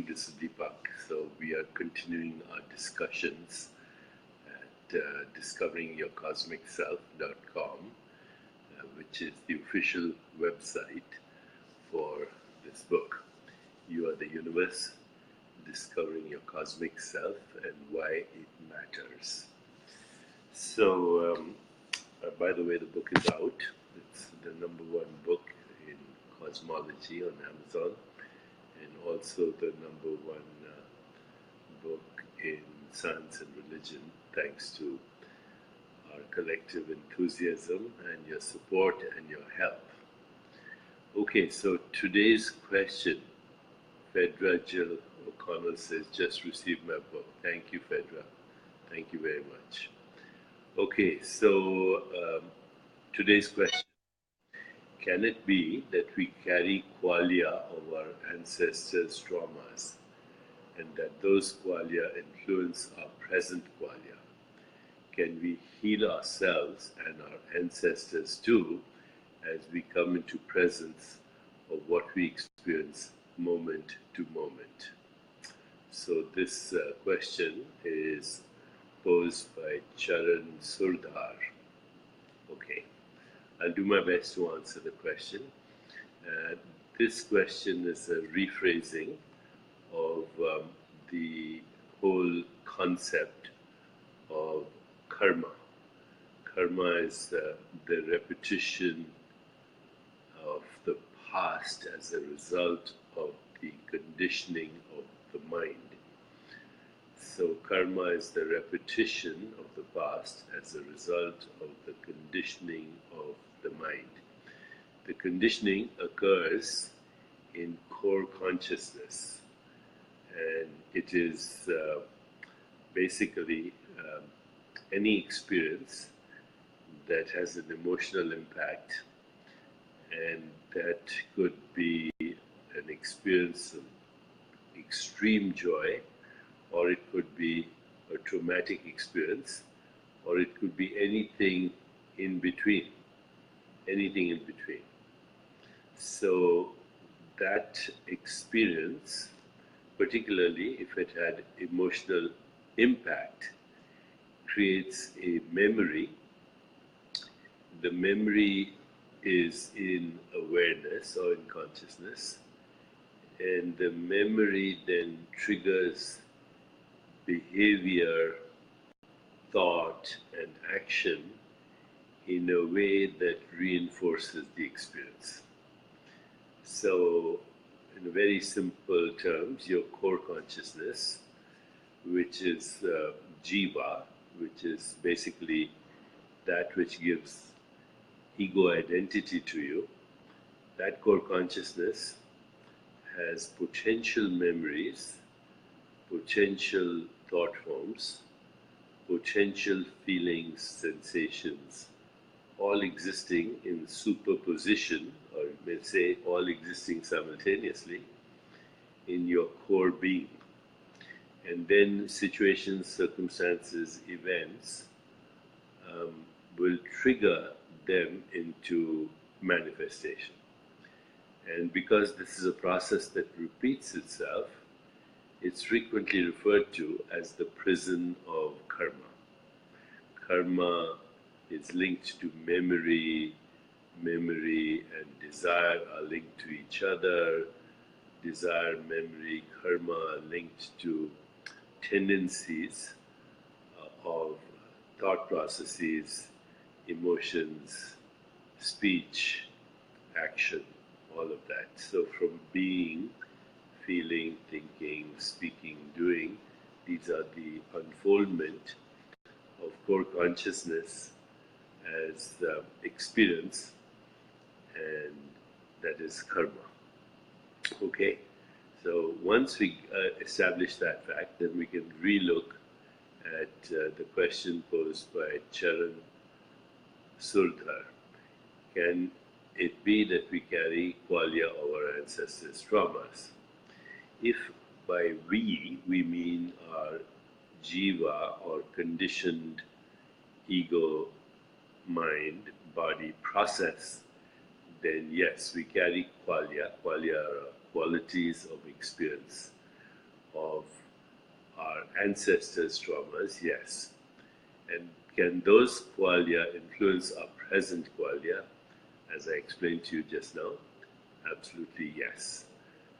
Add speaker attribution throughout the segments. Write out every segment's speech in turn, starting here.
Speaker 1: morning, this is Deepak. So we are continuing our discussions at discoveringyourcosmicself.com, which is the official website for this book. You are the universe, discovering your cosmic self and why it matters. So, by the way, the book is out. It's the #1 book in cosmology on Amazon, and also the #1 book in science and religion, thanks to our collective enthusiasm and your support and your help. Okay, so today's question, Fedra Jill O'Connell says, just received my book. Thank you, Fedra. Thank you very much. Okay, so today's question. Can it be that we carry qualia of our ancestors' traumas and that those qualia influence our present qualia? Can we heal ourselves and our ancestors too as we come into presence of what we experience moment to moment? So this question is posed by Charan Surdhar. Okay. I'll do my best to answer the question. This question is a rephrasing of the whole concept of karma. Karma is the repetition of the past as a result of the conditioning of the mind. So karma is the repetition of the past as a result of the conditioning of the mind. The conditioning occurs in core consciousness, and it is basically any experience that has an emotional impact, and that could be an experience of extreme joy, or it could be a traumatic experience, or it could be anything in between. Anything in between. So that experience, particularly if it had emotional impact, creates a memory. The memory is in awareness or in consciousness, and the memory then triggers behavior, thought, and action in a way that reinforces the experience. So, in very simple terms, your core consciousness, which is jiva, which is basically that which gives ego identity to you, that core consciousness has potential memories, potential thought forms, potential feelings, sensations, all existing in superposition, or you may say all existing simultaneously in your core being. And then situations, circumstances, events will trigger them into manifestation. And because this is a process that repeats itself, it's frequently referred to as the prison of karma. Karma is linked to memory. Memory and desire are linked to each other. Desire, memory, karma are linked to tendencies of thought processes, emotions, speech, action, all of that. So from being, feeling, thinking, speaking, doing, these are the unfoldment of core consciousness as experience, and that is karma. Okay, so once we establish that fact, then we can relook at the question posed by Charan Surdhar. Can it be that we carry qualia of our ancestors' traumas? If by we mean our jiva or conditioned ego, mind, body process, then yes, we carry qualia. Qualia are qualities of experience of our ancestors' traumas? Yes. And can those qualia influence our present qualia, as I explained to you just now? Absolutely yes.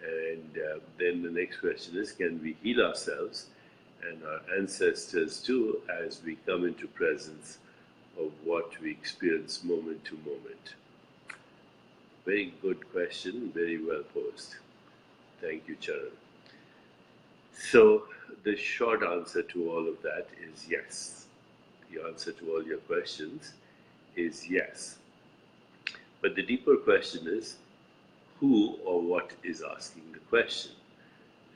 Speaker 1: And then the next question is, can we heal ourselves and our ancestors too as we come into presence of what we experience moment to moment? Very good question, very well posed. Thank you, Charan. So the short answer to all of that is yes. The answer to all your questions is yes. But the deeper question is, who or what is asking the question?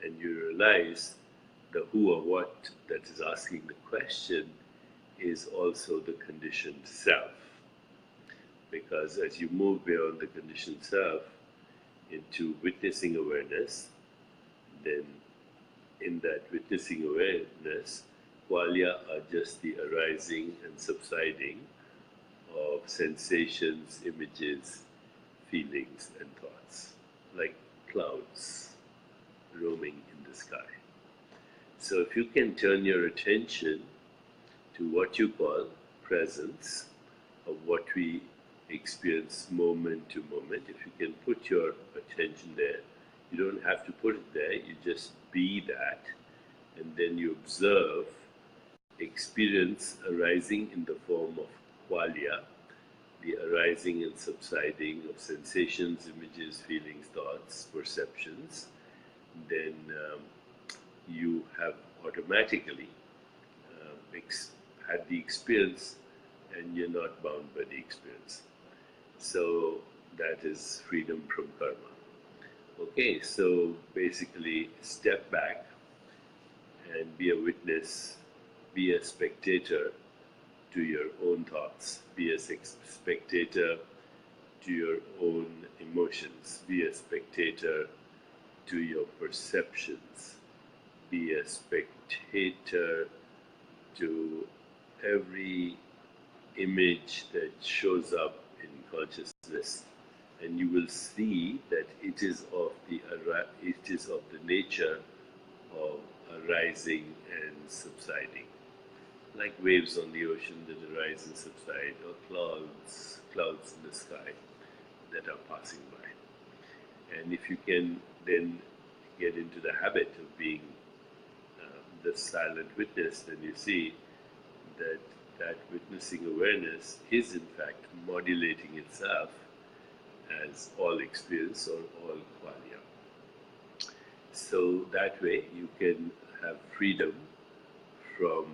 Speaker 1: And you realize the who or what that is asking the question is also the conditioned self. Because as you move beyond the conditioned self into witnessing awareness, then in that witnessing awareness, qualia are just the arising and subsiding of sensations, images, feelings, and thoughts, like clouds roaming in the sky. So if you can turn your attention to what you call presence, of what we experience moment to moment, if you can put your attention there, you don't have to put it there, you just be that, and then you observe experience arising in the form of qualia, the arising and subsiding of sensations, images, feelings, thoughts, perceptions. Then you have automatically had the experience, and you're not bound by the experience. So that is freedom from karma. Okay, so basically step back and be a witness, be a spectator to your own thoughts, be a spectator to your own emotions, be a spectator to your perceptions, be a spectator to every image that shows up in consciousness, and you will see that it is of the nature of arising and subsiding, like waves on the ocean that arise and subside, or clouds in the sky that are passing by. And if you can then get into the habit of being the silent witness, then you see that that witnessing awareness is in fact modulating itself as all experience or all qualia. So that way you can have freedom from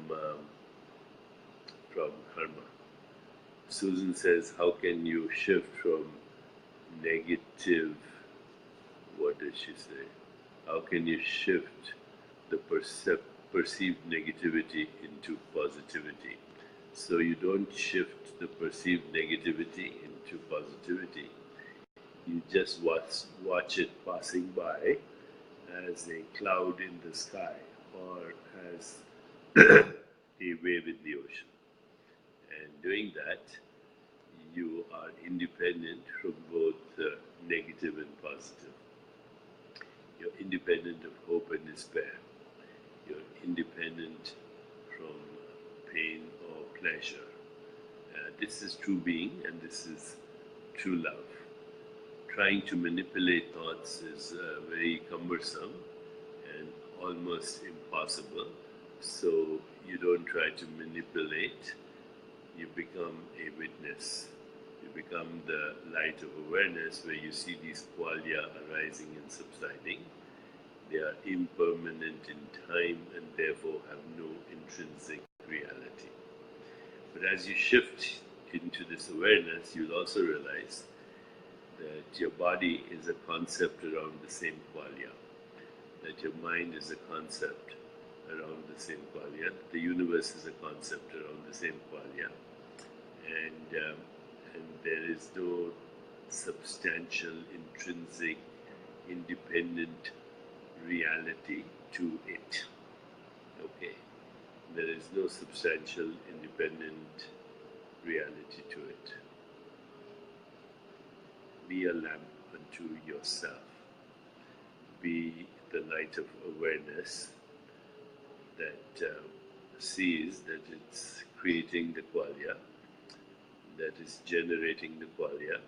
Speaker 1: karma. Susan says, how can you shift from negative, what does she say? How can you shift the perceived negativity into positivity? So you don't shift the perceived negativity into positivity. You just watch it passing by as a cloud in the sky or as a wave in the ocean. And doing that, you are independent from both negative and positive. You're independent of hope and despair. You're independent from pain or pleasure. This is true being, and this is true love. Trying to manipulate thoughts is very cumbersome and almost impossible. So you don't try to manipulate, you become a witness. You become the light of awareness where you see these qualia arising and subsiding. They are impermanent in time and therefore have no intrinsic reality. But as you shift into this awareness, you'll also realize that your body is a concept around the same qualia, that your mind is a concept around the same qualia, the universe is a concept around the same qualia, and there is no substantial, intrinsic, independent reality to it. Okay? There is no substantial, independent reality to it. Be a lamp unto yourself. Be the light of awareness that sees that it's creating the qualia, that is generating the qualia,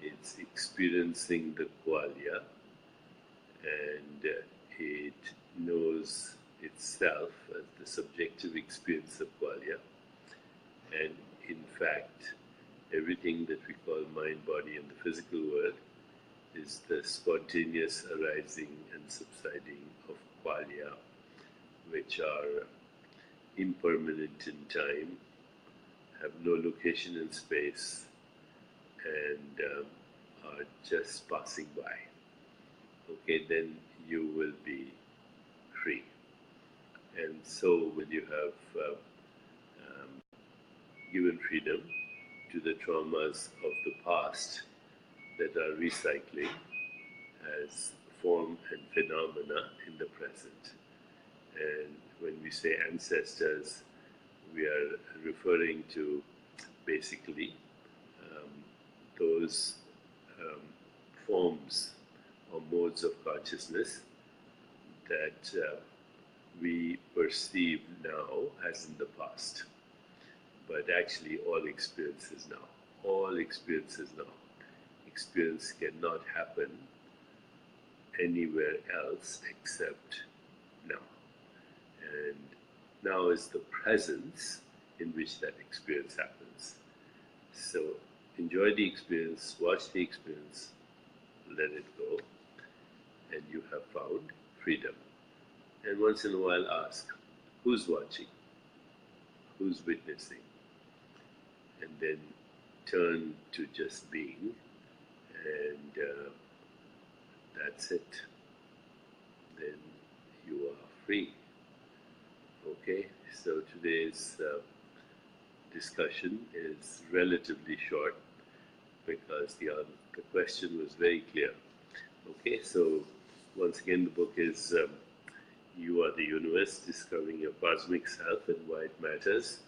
Speaker 1: it's experiencing the qualia, and it knows itself as the subjective experience of qualia. And in fact, everything that we call mind, body, and the physical world is the spontaneous arising and subsiding of qualia, which are impermanent in time, have no location in space, and are just passing by. Okay, then you will be free. And so when you have given freedom to the traumas of the past that are recycling as form and phenomena in the present. And when we say ancestors, we are referring to basically those forms or modes of consciousness that we perceive now as in the past. But actually all experiences now. All experiences now. Experience cannot happen anywhere else except now. And now is the presence in which that experience happens. So enjoy the experience, watch the experience, let it go, and you have found freedom. And once in a while ask, who's watching? Who's witnessing? And then turn to just being, and that's it. Then you are free. Okay, so today's discussion is relatively short because the question was very clear. Okay, so once again, the book is You Are the Universe, Discovering Your Cosmic Self and Why It Matters.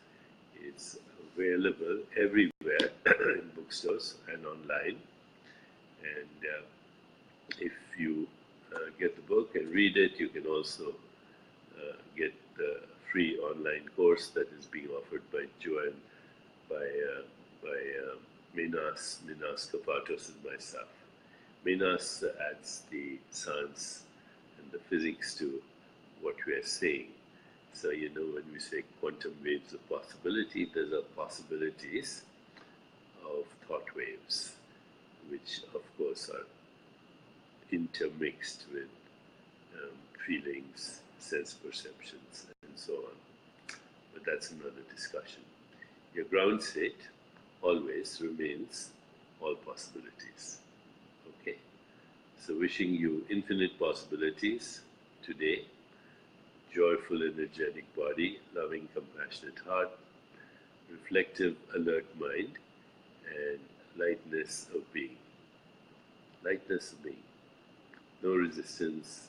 Speaker 1: It's available everywhere in bookstores and online. And if you get the book and read it, you can also get the free online course that is being offered by Joanne, by Minas Kapatos and myself. Minas adds the science and the physics to what we are saying. So, you know, when we say quantum waves of possibility, those are possibilities of thought waves, which of course are intermixed with feelings, sense perceptions, and so on. But that's another discussion. Your ground state always remains all possibilities. Okay? So wishing you infinite possibilities today, joyful, energetic body, loving, compassionate heart, reflective, alert mind, and lightness of being. Lightness of being. No resistance,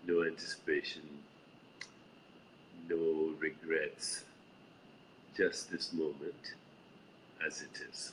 Speaker 1: no anticipation, no regrets, just this moment as it is.